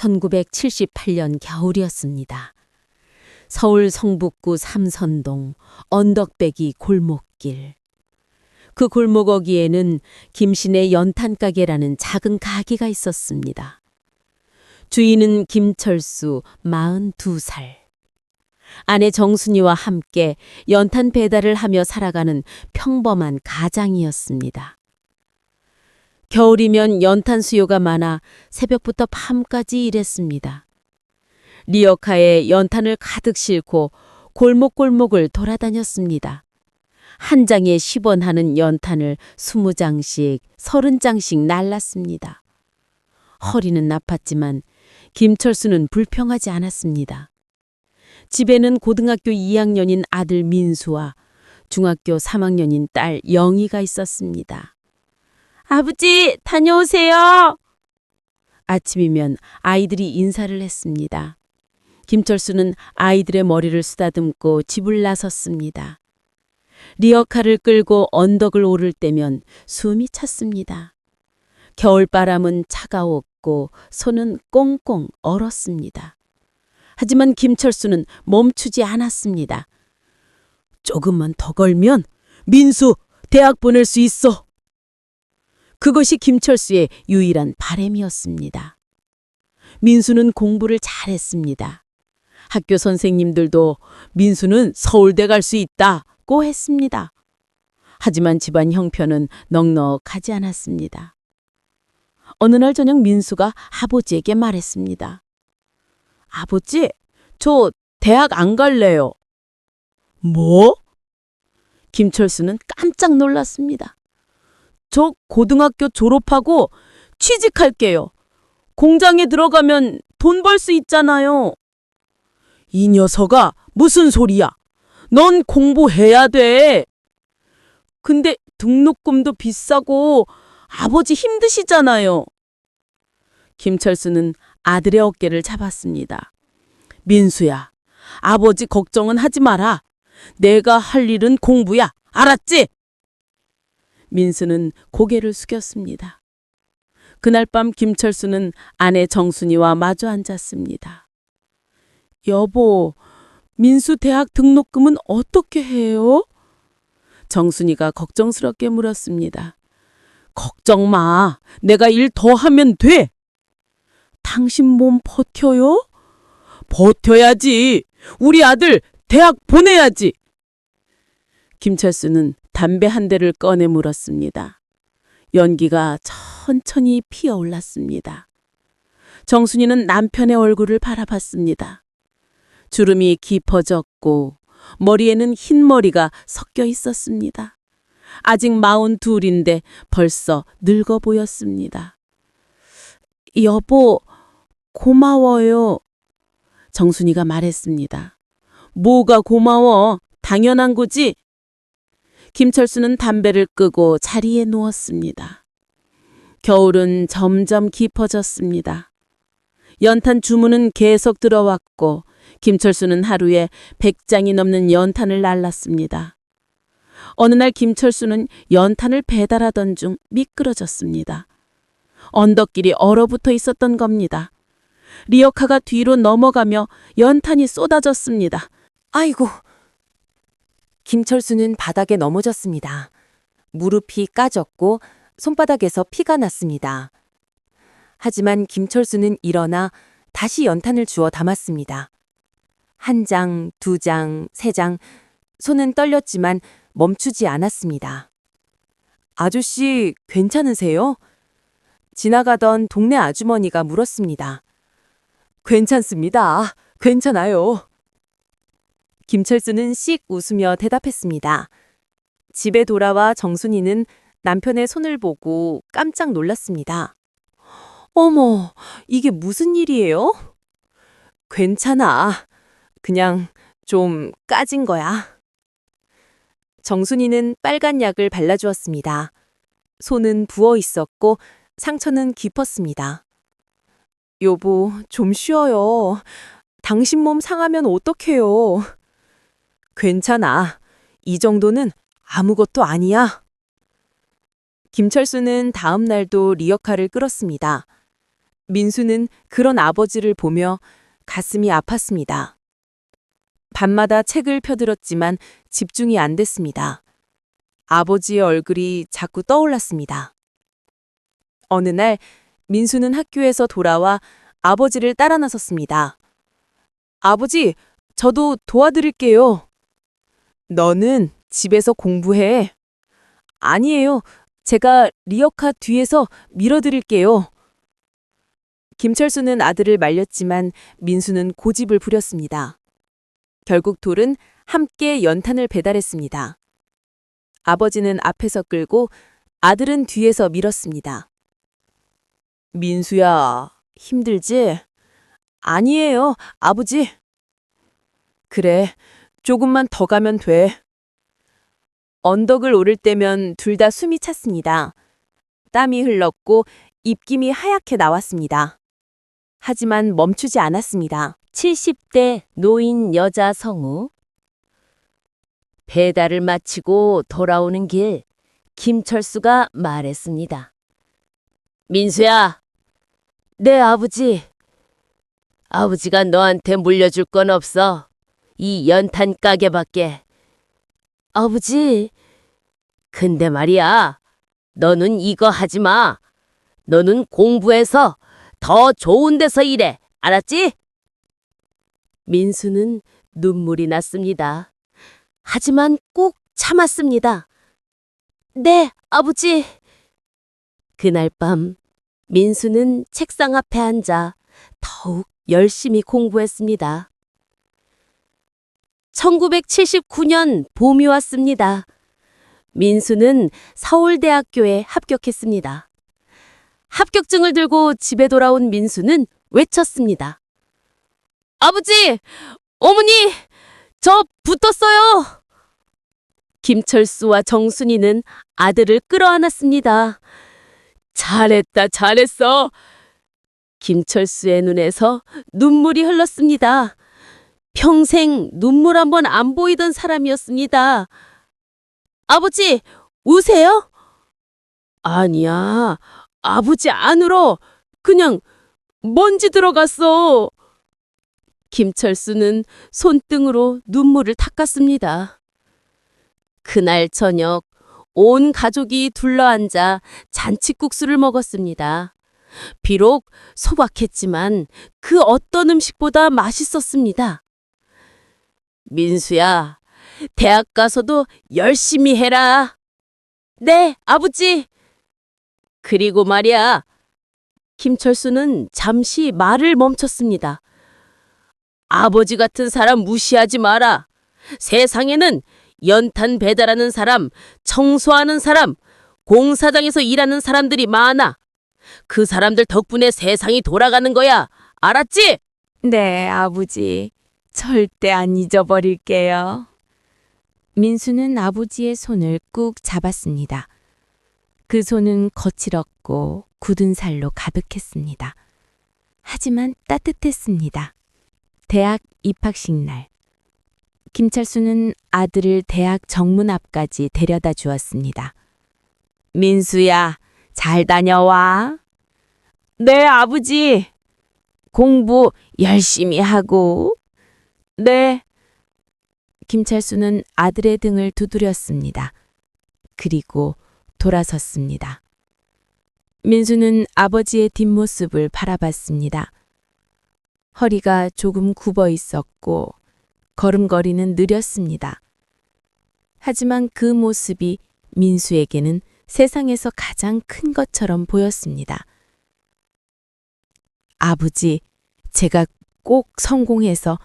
1978년 겨울이었습니다. 서울 성북구 삼선동 언덕배기 골목길. 그 골목 어귀에는 김신의 연탄가게라는 작은 가게가 있었습니다. 주인은 김철수 42살. 아내 정순이와 함께 연탄 배달을 하며 살아가는 평범한 가장이었습니다. 겨울이면 연탄 수요가 많아 새벽부터 밤까지 일했습니다. 리어카에 연탄을 가득 싣고 골목골목을 돌아다녔습니다. 한 장에 10원 하는 연탄을 20장씩, 30장씩 날랐습니다. 허리는 나빴지만 김철수는 불평하지 않았습니다. 집에는 고등학교 2학년인 아들 민수와 중학교 3학년인 딸 영희가 있었습니다. 아버지, 다녀오세요. 아침이면 아이들이 인사를 했습니다. 김철수는 아이들의 머리를 쓰다듬고 집을 나섰습니다. 리어카를 끌고 언덕을 오를 때면 숨이 찼습니다. 겨울바람은 차가웠고 손은 꽁꽁 얼었습니다. 하지만 김철수는 멈추지 않았습니다. 조금만 더 걸면 민수 대학 보낼 수 있어. 그것이 김철수의 유일한 바람이었습니다. 민수는 공부를 잘했습니다. 학교 선생님들도 민수는 서울대 갈 수 있다고 했습니다. 하지만 집안 형편은 넉넉하지 않았습니다. 어느 날 저녁 민수가 아버지에게 말했습니다. 아버지, 저 대학 안 갈래요. 뭐? 김철수는 깜짝 놀랐습니다. 저 고등학교 졸업하고 취직할게요. 공장에 들어가면 돈 벌 수 있잖아요. 이 녀석아, 무슨 소리야? 넌 공부해야 돼. 근데 등록금도 비싸고 아버지 힘드시잖아요. 김철수는 아들의 어깨를 잡았습니다. 민수야, 아버지 걱정은 하지 마라. 내가 할 일은 공부야. 알았지? 민수는 고개를 숙였습니다. 그날 밤 김철수는 아내 정순이와 마주 앉았습니다. 여보, 민수 대학 등록금은 어떻게 해요? 정순이가 걱정스럽게 물었습니다. 걱정 마. 내가 일 더 하면 돼. 당신 몸 버텨요? 버텨야지. 우리 아들 대학 보내야지. 김철수는 담배 한 대를 꺼내 물었습니다. 연기가 천천히 피어올랐습니다. 정순이는 남편의 얼굴을 바라봤습니다. 주름이 깊어졌고 머리에는 흰머리가 섞여 있었습니다. 아직 42인데 벌써 늙어 보였습니다. 여보, 고마워요. 정순이가 말했습니다. 뭐가 고마워? 당연한 거지? 김철수는 담배를 끄고 자리에 누웠습니다. 겨울은 점점 깊어졌습니다. 연탄 주문은 계속 들어왔고 김철수는 하루에 100장이 넘는 연탄을 날랐습니다. 어느 날 김철수는 연탄을 배달하던 중 미끄러졌습니다. 언덕길이 얼어붙어 있었던 겁니다. 리어카가 뒤로 넘어가며 연탄이 쏟아졌습니다. 아이고! 김철수는 바닥에 넘어졌습니다. 무릎이 까졌고 손바닥에서 피가 났습니다. 하지만 김철수는 일어나 다시 연탄을 주워 담았습니다. 1장, 2장, 3장, 손은 떨렸지만 멈추지 않았습니다. 아저씨, 괜찮으세요? 지나가던 동네 아주머니가 물었습니다. 괜찮습니다. 괜찮아요. 김철수는 씩 웃으며 대답했습니다. 집에 돌아와 정순이는 남편의 손을 보고 깜짝 놀랐습니다. 어머, 이게 무슨 일이에요? 괜찮아. 그냥 좀 까진 거야. 정순이는 빨간 약을 발라주었습니다. 손은 부어 있었고 상처는 깊었습니다. 여보, 좀 쉬어요. 당신 몸 상하면 어떡해요. 괜찮아. 이 정도는 아무것도 아니야. 김철수는 다음 날도 리어카를 끌었습니다. 민수는 그런 아버지를 보며 가슴이 아팠습니다. 밤마다 책을 펴들었지만 집중이 안 됐습니다. 아버지의 얼굴이 자꾸 떠올랐습니다. 어느 날 민수는 학교에서 돌아와 아버지를 따라 나섰습니다. 아버지, 저도 도와드릴게요. 너는 집에서 공부해. 아니에요. 제가 리어카 뒤에서 밀어드릴게요. 김철수는 아들을 말렸지만 민수는 고집을 부렸습니다. 결국 둘은 함께 연탄을 배달했습니다. 아버지는 앞에서 끌고 아들은 뒤에서 밀었습니다. 민수야, 힘들지? 아니에요, 아버지. 그래, 조금만 더 가면 돼. 언덕을 오를 때면 둘 다 숨이 찼습니다. 땀이 흘렀고 입김이 하얗게 나왔습니다. 하지만 멈추지 않았습니다. 70대 노인 여자 성우. 배달을 마치고 돌아오는 길, 김철수가 말했습니다. 민수야, 내 아버지. 아버지가 너한테 물려줄 건 없어. 이 연탄 가게밖에. 아버지, 근데 말이야, 너는 이거 하지 마. 너는 공부해서 더 좋은 데서 일해. 알았지? 민수는 눈물이 났습니다. 하지만 꼭 참았습니다. 네, 아버지. 그날 밤 민수는 책상 앞에 앉아 더욱 열심히 공부했습니다. 1979년 봄이 왔습니다. 민수는 서울대학교에 합격했습니다. 합격증을 들고 집에 돌아온 민수는 외쳤습니다. 아버지! 어머니! 저 붙었어요! 김철수와 정순이는 아들을 끌어안았습니다. 잘했다, 잘했어. 김철수의 눈에서 눈물이 흘렀습니다. 평생 눈물 한 번 안 보이던 사람이었습니다. 아버지, 우세요? 아니야, 아버지 안 울어. 그냥 먼지 들어갔어. 김철수는 손등으로 눈물을 닦았습니다. 그날 저녁 온 가족이 둘러앉아 잔치국수를 먹었습니다. 비록 소박했지만 그 어떤 음식보다 맛있었습니다. 민수야, 대학 가서도 열심히 해라. 네, 아버지. 그리고 말이야. 김철수는 잠시 말을 멈췄습니다. 아버지 같은 사람 무시하지 마라. 세상에는 연탄 배달하는 사람, 청소하는 사람, 공사장에서 일하는 사람들이 많아. 그 사람들 덕분에 세상이 돌아가는 거야. 알았지? 네, 아버지. 절대 안 잊어버릴게요. 민수는 아버지의 손을 꾹 잡았습니다. 그 손은 거칠었고 굳은 살로 가득했습니다. 하지만 따뜻했습니다. 대학 입학식 날. 김철수는 아들을 대학 정문 앞까지 데려다 주었습니다. 민수야, 잘 다녀와. 네, 아버지. 공부 열심히 하고. 네. 김철수는 아들의 등을 두드렸습니다. 그리고 돌아섰습니다. 민수는 아버지의 뒷모습을 바라봤습니다. 허리가 조금 굽어 있었고 걸음걸이는 느렸습니다. 하지만 그 모습이 민수에게는 세상에서 가장 큰 것처럼 보였습니다. 아버지, 제가 꼭 성공해서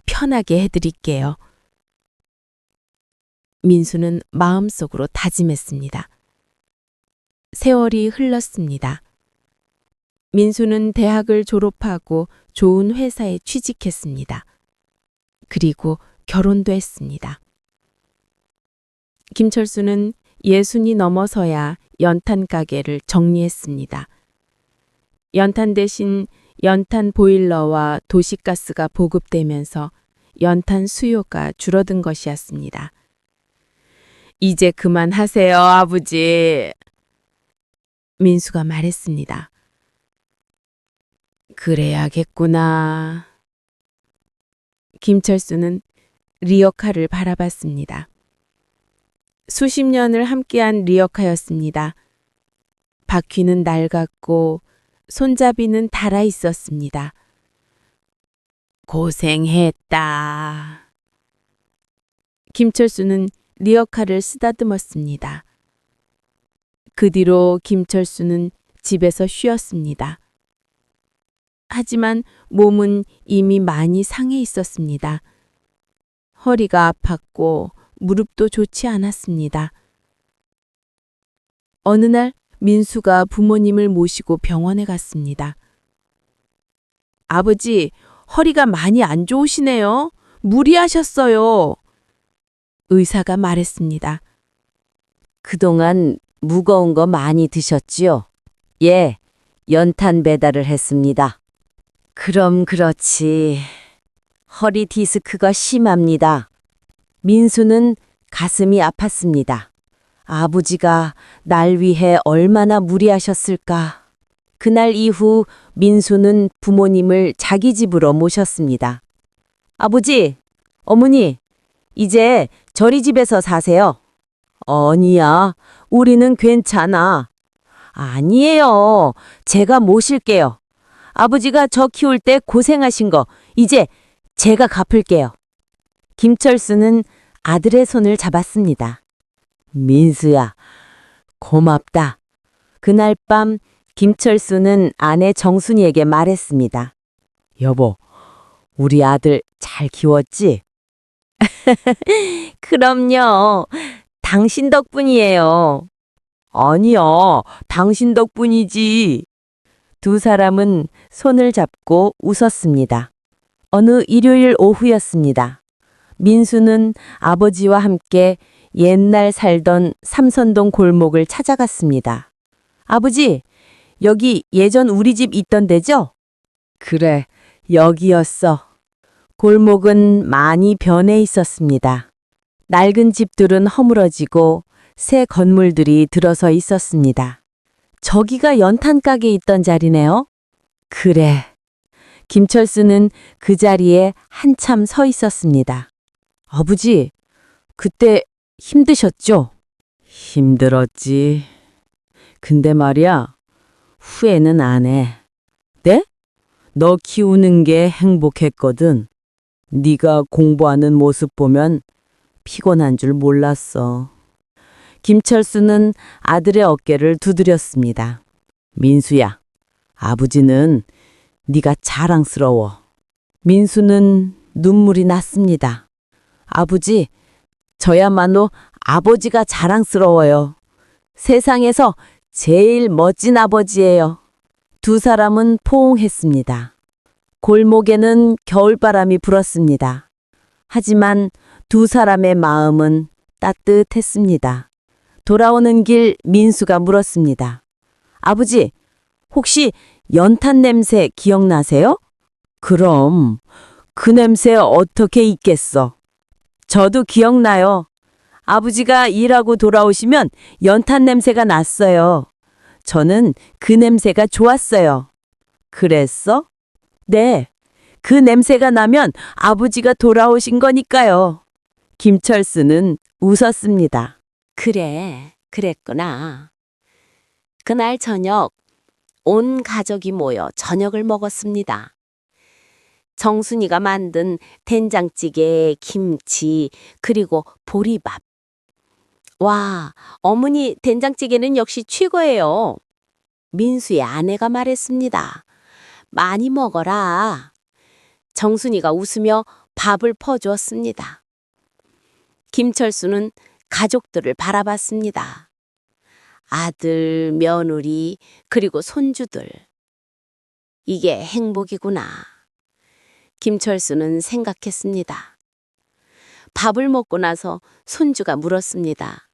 편하게 해드릴게요. 민수는 마음속으로 다짐했습니다. 세월이 흘렀습니다. 민수는 대학을 졸업하고 좋은 회사에 취직했습니다. 그리고 결혼도 했습니다. 김철수는 60이 넘어서야 연탄 가게를 정리했습니다. 연탄 대신 연탄 보일러와 도시가스가 보급되면서 연탄 수요가 줄어든 것이었습니다. 이제 그만하세요, 아버지. 민수가 말했습니다. 그래야겠구나. 김철수는 리어카를 바라봤습니다. 수십 년을 함께한 리어카였습니다. 바퀴는 낡았고 손잡이는 닳아 있었습니다. 고생했다. 김철수는 리어카를 쓰다듬었습니다. 그 뒤로 김철수는 집에서 쉬었습니다. 하지만 몸은 이미 많이 상해 있었습니다. 허리가 아팠고 무릎도 좋지 않았습니다. 어느 날 민수가 부모님을 모시고 병원에 갔습니다. 아버지, 허리가 많이 안 좋으시네요. 무리하셨어요. 의사가 말했습니다. 그동안 무거운 거 많이 드셨지요? 예, 연탄 배달을 했습니다. 그럼 그렇지. 허리 디스크가 심합니다. 민수는 가슴이 아팠습니다. 아버지가 날 위해 얼마나 무리하셨을까. 그날 이후 민수는 부모님을 자기 집으로 모셨습니다. 아버지, 어머니, 이제 저희 집에서 사세요. 아니야, 우리는 괜찮아. 아니에요. 제가 모실게요. 아버지가 저 키울 때 고생하신 거 이제 제가 갚을게요. 김철수는 아들의 손을 잡았습니다. 민수야, 고맙다. 그날 밤 김철수는 아내 정순이에게 말했습니다. 여보, 우리 아들 잘 키웠지? 그럼요. 당신 덕분이에요. 아니야, 당신 덕분이지. 두 사람은 손을 잡고 웃었습니다. 어느 일요일 오후였습니다. 민수는 아버지와 함께 옛날 살던 삼선동 골목을 찾아갔습니다. 아버지, 여기 예전 우리 집 있던 데죠? 그래, 여기였어. 골목은 많이 변해 있었습니다. 낡은 집들은 허물어지고 새 건물들이 들어서 있었습니다. 저기가 연탄 가게 있던 자리네요. 그래. 김철수는 그 자리에 한참 서 있었습니다. 아버지, 그때 힘드셨죠? 힘들었지. 근데 말이야, 후회는 안 해. 네? 너 키우는 게 행복했거든. 네가 공부하는 모습 보면 피곤한 줄 몰랐어. 김철수는 아들의 어깨를 두드렸습니다. 민수야, 아버지는 네가 자랑스러워. 민수는 눈물이 났습니다. 아버지, 저야말로 아버지가 자랑스러워요. 세상에서 제일 멋진 아버지예요. 두 사람은 포옹했습니다. 골목에는 겨울바람이 불었습니다. 하지만 두 사람의 마음은 따뜻했습니다. 돌아오는 길 민수가 물었습니다. 아버지, 혹시 연탄 냄새 기억나세요? 그럼 그 냄새 어떻게 잊겠어? 저도 기억나요. 아버지가 일하고 돌아오시면 연탄 냄새가 났어요. 저는 그 냄새가 좋았어요. 그랬어? 네. 그 냄새가 나면 아버지가 돌아오신 거니까요. 김철수는 웃었습니다. 그래, 그랬구나. 그날 저녁 온 가족이 모여 저녁을 먹었습니다. 정순이가 만든 된장찌개, 김치, 그리고 보리밥. 와, 어머니 된장찌개는 역시 최고예요. 민수의 아내가 말했습니다. 많이 먹어라. 정순이가 웃으며 밥을 퍼주었습니다. 김철수는 가족들을 바라봤습니다. 아들, 며느리, 그리고 손주들. 이게 행복이구나. 김철수는 생각했습니다. 밥을 먹고 나서 손주가 물었습니다.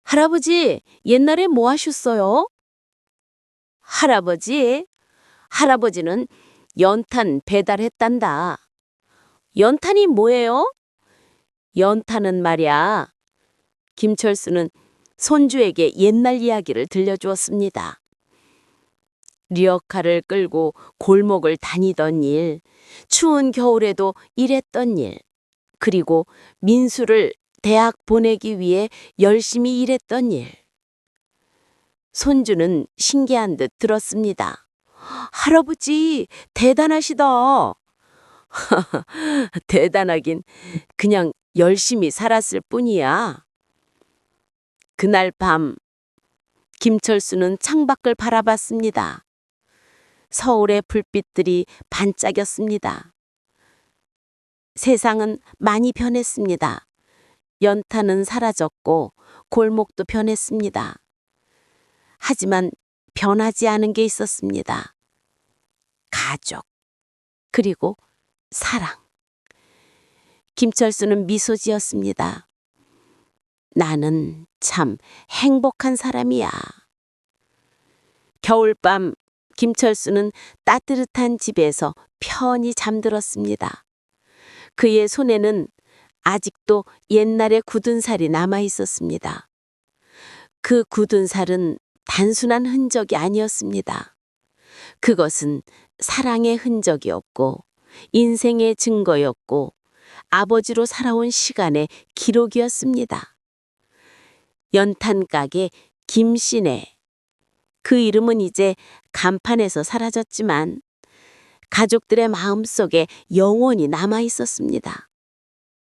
할아버지, 옛날에 뭐 하셨어요? 할아버지는 연탄 배달했단다. 연탄이 뭐예요? 연탄은 말이야. 김철수는 손주에게 옛날 이야기를 들려주었습니다. 리어카를 끌고 골목을 다니던 일, 추운 겨울에도 일했던 일, 그리고 민수를 대학 보내기 위해 열심히 일했던 일. 손주는 신기한 듯 들었습니다. 할아버지, 대단하시다. 대단하긴 그냥 열심히 살았을 뿐이야. 그날 밤 김철수는 창밖을 바라봤습니다. 서울의 불빛들이 반짝였습니다. 세상은 많이 변했습니다. 연탄은 사라졌고 골목도 변했습니다. 하지만 변하지 않은 게 있었습니다. 가족, 그리고 사랑. 김철수는 미소 지었습니다. 나는 참 행복한 사람이야. 겨울밤 김철수는 따뜻한 집에서 편히 잠들었습니다. 그의 손에는 아직도 옛날의 굳은 살이 남아 있었습니다. 그 굳은 살은 단순한 흔적이 아니었습니다. 그것은 사랑의 흔적이었고, 인생의 증거였고, 아버지로 살아온 시간의 기록이었습니다. 연탄가게 김씨네. 그 이름은 이제 간판에서 사라졌지만 가족들의 마음속에 영원히 남아 있었습니다.